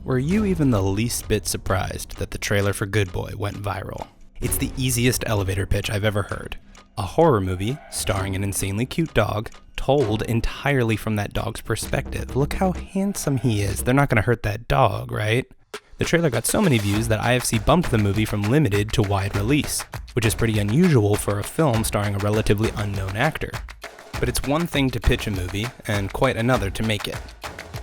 Were you even the least bit surprised that the trailer for Good Boy went viral? It's the easiest elevator pitch I've ever heard. A horror movie starring an insanely cute dog, told entirely from that dog's perspective. Look how handsome he is. They're not going to hurt that dog, right? The trailer got so many views that IFC bumped the movie from limited to wide release, which is pretty unusual for a film starring a relatively unknown actor. But it's one thing to pitch a movie, and quite another to make it.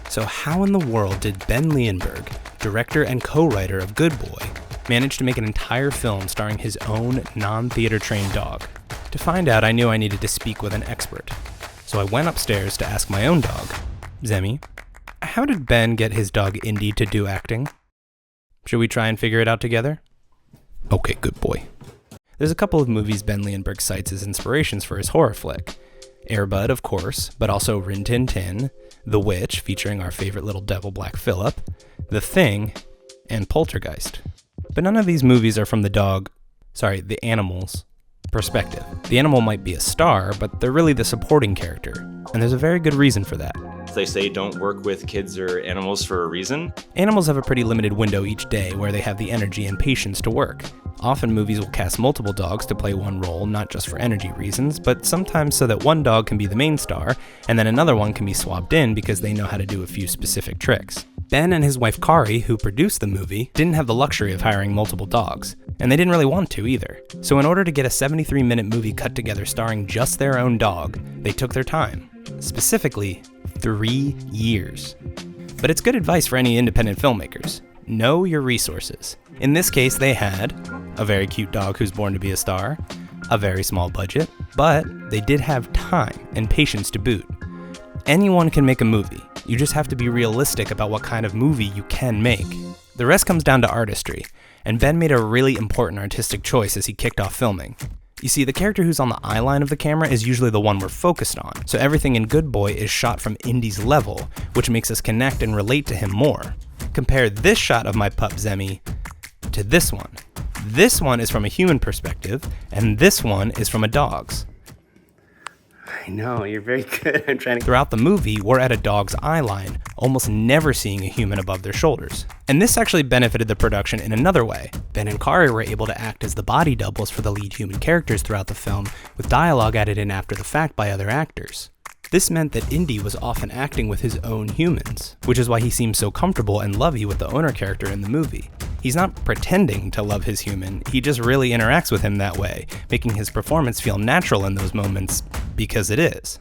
So how in the world did Ben Leonberg, director and co-writer of Good Boy, manage to make an entire film starring his own non-theater trained dog? To find out, I knew I needed to speak with an expert. So I went upstairs to ask my own dog, Zemi, how did Ben get his dog Indy to do acting? Should we try and figure it out together? Okay, good boy. There's a couple of movies Ben Leonberg cites as inspirations for his horror flick. Air Bud, of course, but also Rin Tin Tin, The Witch, featuring our favorite little devil Black Phillip, The Thing, and Poltergeist. But none of these movies are from the animal's perspective. The animal might be a star, but they're really the supporting character, and there's a very good reason for that. They say don't work with kids or animals for a reason. Animals have a pretty limited window each day where they have the energy and patience to work. Often movies will cast multiple dogs to play one role, not just for energy reasons, but sometimes so that one dog can be the main star, and then another one can be swapped in because they know how to do a few specific tricks. Ben and his wife Kari, who produced the movie, didn't have the luxury of hiring multiple dogs, and they didn't really want to either. So in order to get a 73-minute movie cut together starring just their own dog, they took their time. Specifically, 3 years. But it's good advice for any independent filmmakers. Know your resources. In this case, they had a very cute dog who's born to be a star, a very small budget, but they did have time and patience to boot. Anyone can make a movie. You just have to be realistic about what kind of movie you can make. The rest comes down to artistry, and Ben made a really important artistic choice as he kicked off filming. You see, the character who's on the eye line of the camera is usually the one we're focused on, so everything in Good Boy is shot from Indy's level, which makes us connect and relate to him more. Compare this shot of my pup Zemi to this one. This one is from a human perspective, and this one is from a dog's. I know, you're very good. I'm trying to... Throughout the movie, we're at a dog's eye line, almost never seeing a human above their shoulders. And this actually benefited the production in another way. Ben and Kari were able to act as the body doubles for the lead human characters throughout the film, with dialogue added in after the fact by other actors. This meant that Indy was often acting with his own humans, which is why he seems so comfortable and lovey with the owner character in the movie. He's not pretending to love his human, he just really interacts with him that way, making his performance feel natural in those moments, because it is.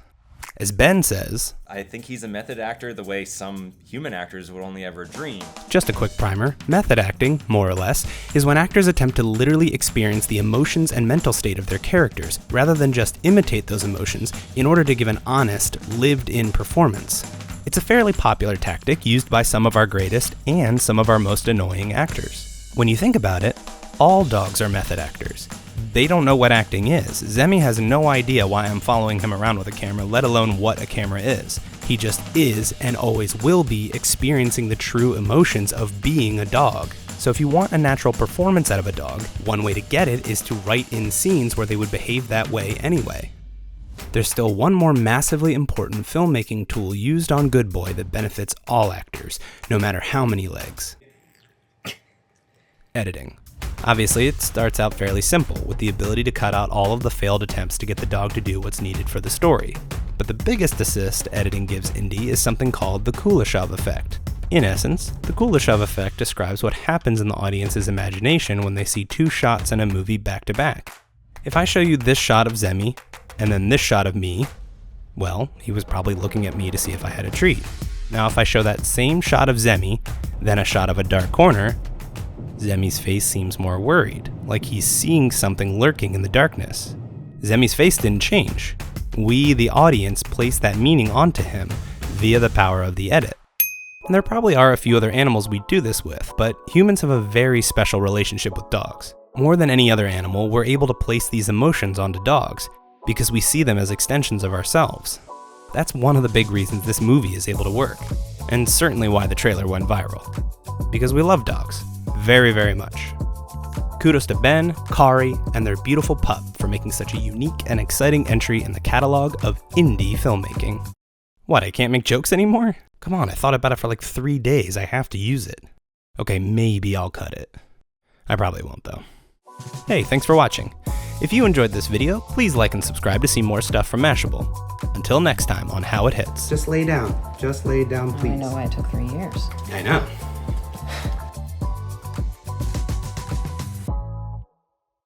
As Ben says, I think he's a method actor the way some human actors would only ever dream. Just a quick primer, method acting, more or less, is when actors attempt to literally experience the emotions and mental state of their characters, rather than just imitate those emotions in order to give an honest, lived-in performance. It's a fairly popular tactic used by some of our greatest and some of our most annoying actors. When you think about it, all dogs are method actors. They don't know what acting is. Zemi has no idea why I'm following him around with a camera, let alone what a camera is. He just is and always will be experiencing the true emotions of being a dog. So if you want a natural performance out of a dog, one way to get it is to write in scenes where they would behave that way anyway. There's still one more massively important filmmaking tool used on Good Boy that benefits all actors, no matter how many legs. Editing. Obviously, it starts out fairly simple, with the ability to cut out all of the failed attempts to get the dog to do what's needed for the story. But the biggest assist editing gives Indy is something called the Kuleshov effect. In essence, the Kuleshov effect describes what happens in the audience's imagination when they see two shots in a movie back to back. If I show you this shot of Zemi, and then this shot of me, well, he was probably looking at me to see if I had a treat. Now if I show that same shot of Zemi, then a shot of a dark corner, Zemi's face seems more worried, like he's seeing something lurking in the darkness. Zemi's face didn't change. We, the audience, placed that meaning onto him via the power of the edit. And there probably are a few other animals we do this with, but humans have a very special relationship with dogs. More than any other animal, we're able to place these emotions onto dogs, because we see them as extensions of ourselves. That's one of the big reasons this movie is able to work, and certainly why the trailer went viral. Because we love dogs. Very, very much. Kudos to Ben, Kari, and their beautiful pup for making such a unique and exciting entry in the catalog of indie filmmaking. What, I can't make jokes anymore? Come on, I thought about it for like 3 days. I have to use it. Okay, maybe I'll cut it. I probably won't though. Hey, thanks for watching. If you enjoyed this video, please like and subscribe to see more stuff from Mashable. Until next time on How It Hits. Just lay down. Just lay down, please. I know why it took 3 years. I know.